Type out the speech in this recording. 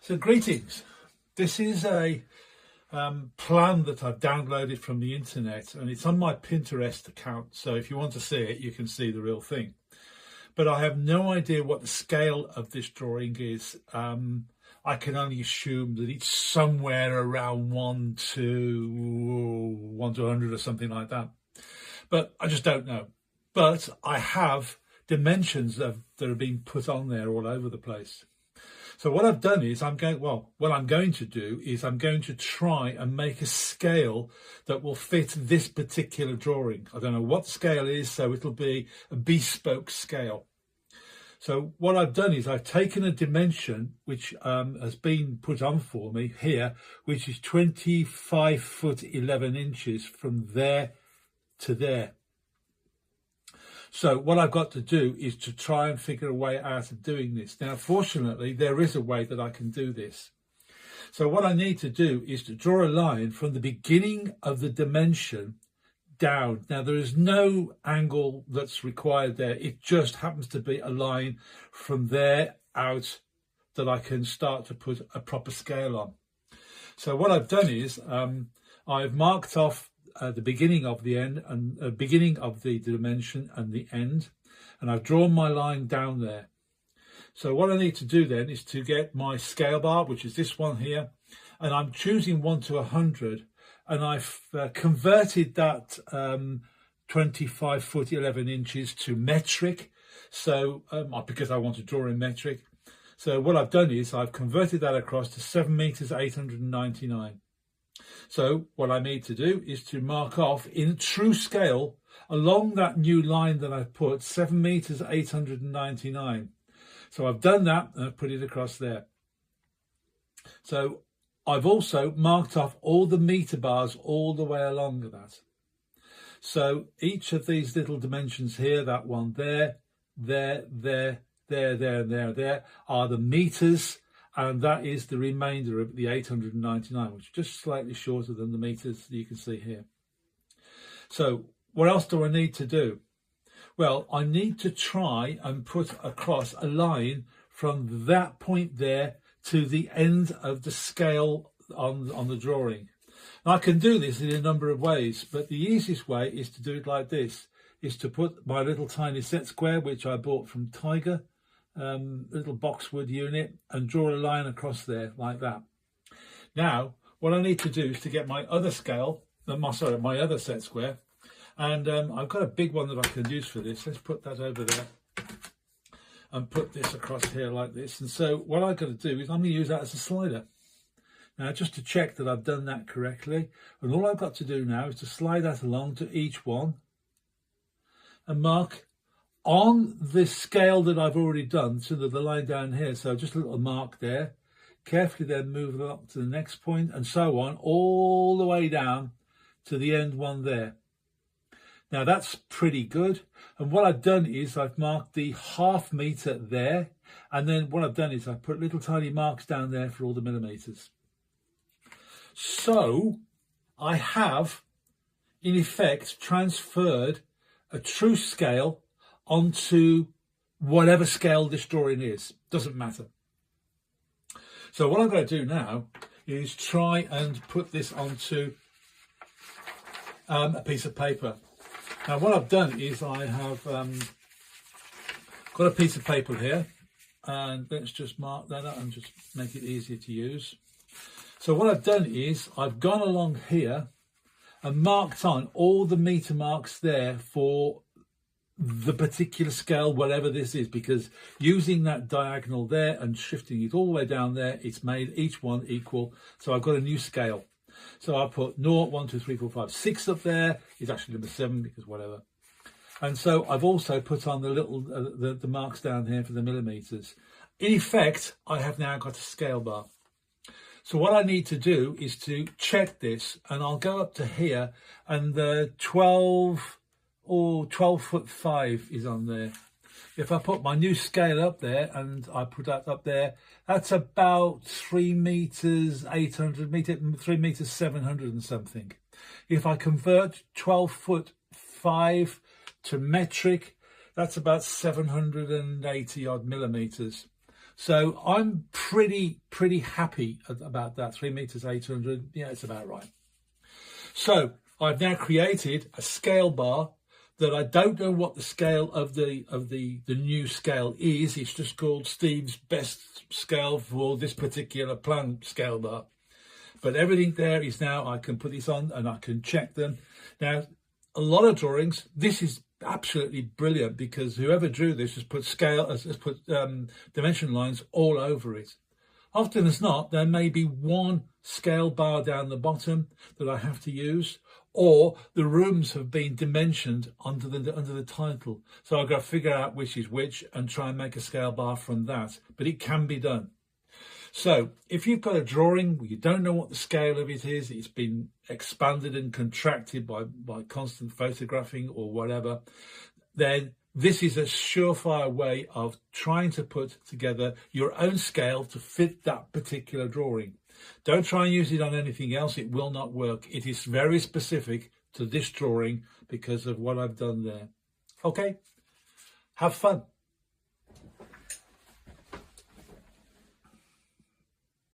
So greetings. This is a plan that I've downloaded from the internet, and it's on my Pinterest account. So if you want to see it, you can see the real thing. But I have no idea what the scale of this drawing is. I can only assume that it's somewhere around 1 to 100 or something like that. But I just don't know. But I have dimensions that have been put on there all over the place. So what I've done is I'm going to try and make a scale that will fit this particular drawing. I don't know what the scale is, so it'll be a bespoke scale. So what I've done is I've taken a dimension which has been put on for me here, which is 25 foot 11 inches from there to there. So what I've got to do is to try and figure a way out of doing this. Now, fortunately, there is a way that I can do this. So what I need to do is to draw a line from the beginning of the dimension down. Now, there is no angle that's required there. It just happens to be a line from there out that I can start to put a proper scale on. So what I've done is I've marked off the beginning of the end and beginning of the dimension and the end, and I've drawn my line down there. So what I need to do then is to get my scale bar, which is this one here, and I'm choosing 1 to 100, and I've converted that 25 foot 11 inches to metric, so because I want to draw in metric. So what I've done is I've converted that across to 7 meters 899. So what I need to do is to mark off in true scale along that new line that I've put 7 meters 899. So I've done that and I've put it across there. So I've also marked off all the meter bars all the way along that. So each of these little dimensions here, that one there, there, are the meters. And that is the remainder of the 899, which is just slightly shorter than the meters that you can see here. So what else do I need to do? Well, I need to try and put across a line from that point there to the end of the scale on the drawing. And I can do this in a number of ways, but the easiest way is to do it like this, is to put my little tiny set square, which I bought from Tiger, little boxwood unit, and draw a line across there like that. Now what I need to do is to get my other scale, my other set square, and I've got a big one that I can use for this. Let's put that over there and put this across here like this. And so what I've got to do is I'm going to use that as a slider. Now, just to check that I've done that correctly, and all I've got to do now is to slide that along to each one and mark on the scale that I've already done, so that the line down here, so just a little mark there, carefully then move it up to the next point and so on, all the way down to the end one there. Now that's pretty good. And what I've done is I've marked the ½ meter there, and then what I've done is I've put little tiny marks down there for all the millimeters. So I have, in effect, transferred a true scale onto whatever scale this drawing is, doesn't matter. So what I'm going to do now is try and put this onto a piece of paper. Now what I've done is I have got a piece of paper here, and let's just mark that up and just make it easier to use. So what I've done is I've gone along here and marked on all the meter marks there for the particular scale, whatever this is, because using that diagonal there and shifting it all the way down there, it's made each one equal. So I've got a new scale. So I put 0, 1, 2, 3, 4, 5, 6 up there. It's actually number 7 because whatever. And so I've also put on the little the marks down here for the millimeters. In effect, I have now got a scale bar. So what I need to do is to check this, and I'll go up to here, and the 12 foot 5 is on there. If I put my new scale up there and I put that up there, that's about 3 meters 800, 3 meters 700 and something. If I convert 12 foot 5 to metric, that's about 780 odd millimeters. So I'm pretty happy about that. 3 meters 800. Yeah, it's about right. So I've now created a scale bar that I don't know what the scale of the new scale is. It's just called Steve's best scale for this particular plan scale bar. But everything there is now, I can put this on and I can check them. Now, a lot of drawings, this is absolutely brilliant because whoever drew this has put dimension lines all over it. Often as not, there may be one scale bar down the bottom that I have to use, or the rooms have been dimensioned under the title. So I've got to figure out which is which and try and make a scale bar from that. But it can be done. So if you've got a drawing, you don't know what the scale of it is, it's been expanded and contracted by constant photographing or whatever, then this is a surefire way of trying to put together your own scale to fit that particular drawing. Don't try and use it on anything else. It will not work. It is very specific to this drawing because of what I've done there. Okay, have fun.